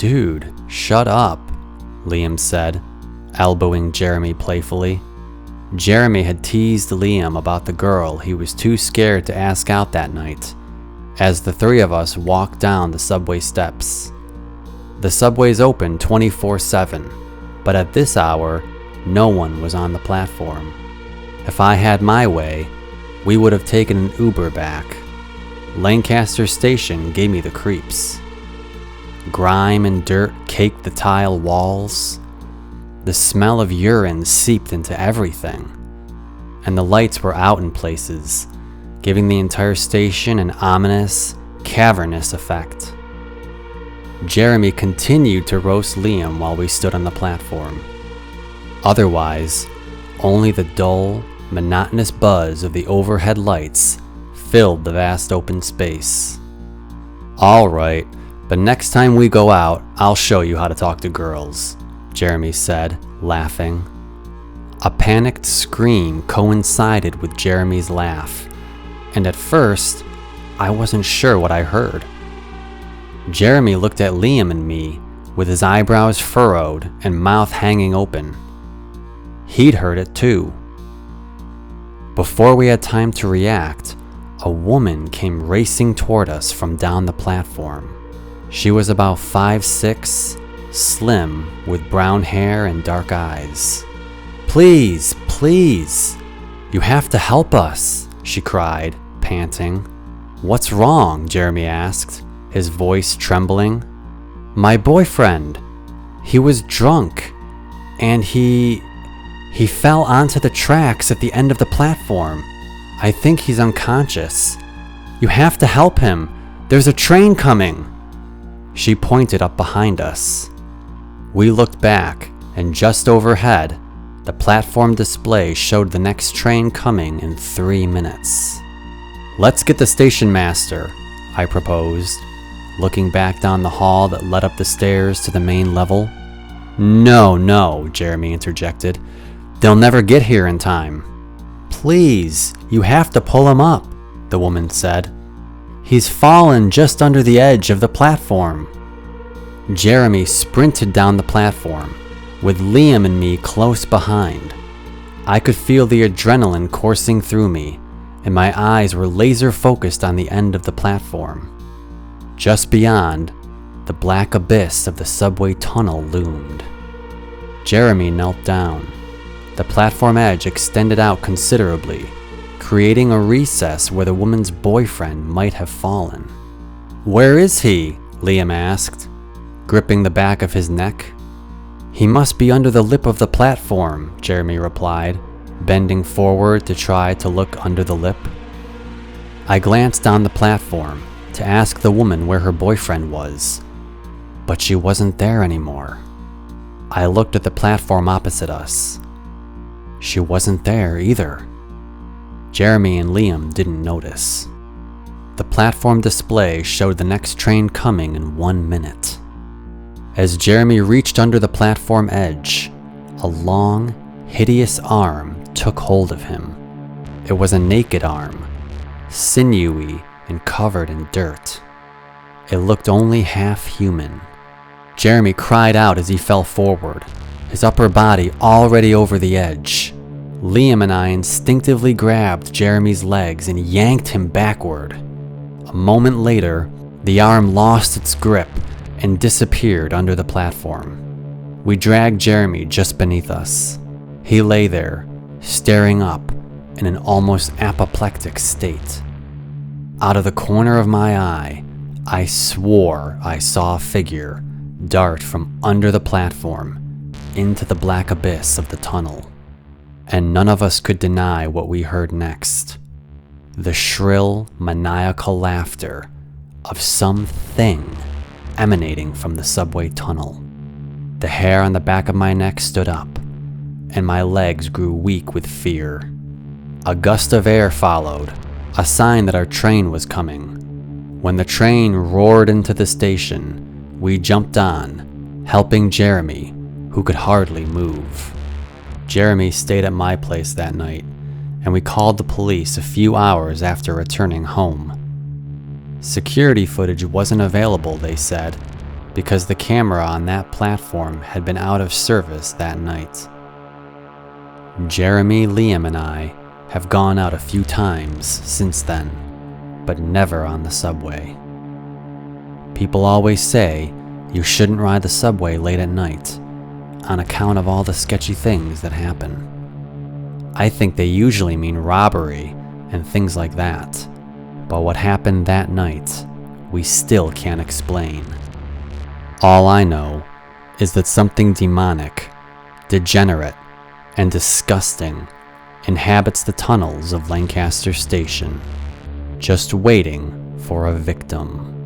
Dude, shut up, Liam said, elbowing Jeremy playfully. Jeremy had teased Liam about the girl he was too scared to ask out that night, as the three of us walked down the subway steps. The subway's open 24/7, but at this hour, no one was on the platform. If I had my way, we would have taken an Uber back. Lancaster Station gave me the creeps. Grime and dirt caked the tile walls. The smell of urine seeped into everything. And the lights were out in places, giving the entire station an ominous, cavernous effect. Jeremy continued to roast Liam while we stood on the platform. Otherwise, only the dull, monotonous buzz of the overhead lights filled the vast open space. All right, but next time we go out, I'll show you how to talk to girls, Jeremy said, laughing. A panicked scream coincided with Jeremy's laugh, and at first, I wasn't sure what I heard. Jeremy looked at Liam and me with his eyebrows furrowed and mouth hanging open. He'd heard it too. Before we had time to react, a woman came racing toward us from down the platform. She was about 5'6", slim, with brown hair and dark eyes. "Please, please, you have to help us," she cried, panting. "What's wrong?" Jeremy asked, his voice trembling. "My boyfriend. He was drunk, and he fell onto the tracks at the end of the platform. I think he's unconscious. You have to help him. There's a train coming." She pointed up behind us. We looked back, and just overhead, the platform display showed the next train coming in 3 minutes. "Let's get the station master," I proposed, looking back down the hall that led up the stairs to the main level. No, Jeremy interjected. "They'll never get here in time." "Please, you have to pull him up," the woman said. "He's fallen just under the edge of the platform." Jeremy sprinted down the platform, with Liam and me close behind. I could feel the adrenaline coursing through me, and my eyes were laser focused on the end of the platform. Just beyond, the black abyss of the subway tunnel loomed. Jeremy knelt down. The platform edge extended out considerably, creating a recess where the woman's boyfriend might have fallen. "Where is he?" Liam asked, gripping the back of his neck. "He must be under the lip of the platform," Jeremy replied, bending forward to try to look under the lip. I glanced down the platform to ask the woman where her boyfriend was, but she wasn't there anymore. I looked at the platform opposite us. She wasn't there either. Jeremy and Liam didn't notice. The platform display showed the next train coming in 1 minute. As Jeremy reached under the platform edge, a long, hideous arm took hold of him. It was a naked arm, sinewy and covered in dirt. It looked only half human. Jeremy cried out as he fell forward, his upper body already over the edge. Liam and I instinctively grabbed Jeremy's legs and yanked him backward. A moment later, the arm lost its grip and disappeared under the platform. We dragged Jeremy just beneath us. He lay there, staring up in an almost apoplectic state. Out of the corner of my eye, I swore I saw a figure dart from under the platform into the black abyss of the tunnel. And none of us could deny what we heard next. The shrill, maniacal laughter of something emanating from the subway tunnel. The hair on the back of my neck stood up, and my legs grew weak with fear. A gust of air followed, a sign that our train was coming. When the train roared into the station, we jumped on, helping Jeremy, who could hardly move. Jeremy stayed at my place that night, and we called the police a few hours after returning home. Security footage wasn't available, they said, because the camera on that platform had been out of service that night. Jeremy, Liam, and I have gone out a few times since then, but never on the subway. People always say you shouldn't ride the subway late at night on account of all the sketchy things that happen. I think they usually mean robbery and things like that, but what happened that night, we still can't explain. All I know is that something demonic, degenerate, and disgusting inhabits the tunnels of Lancaster Station, just waiting for a victim.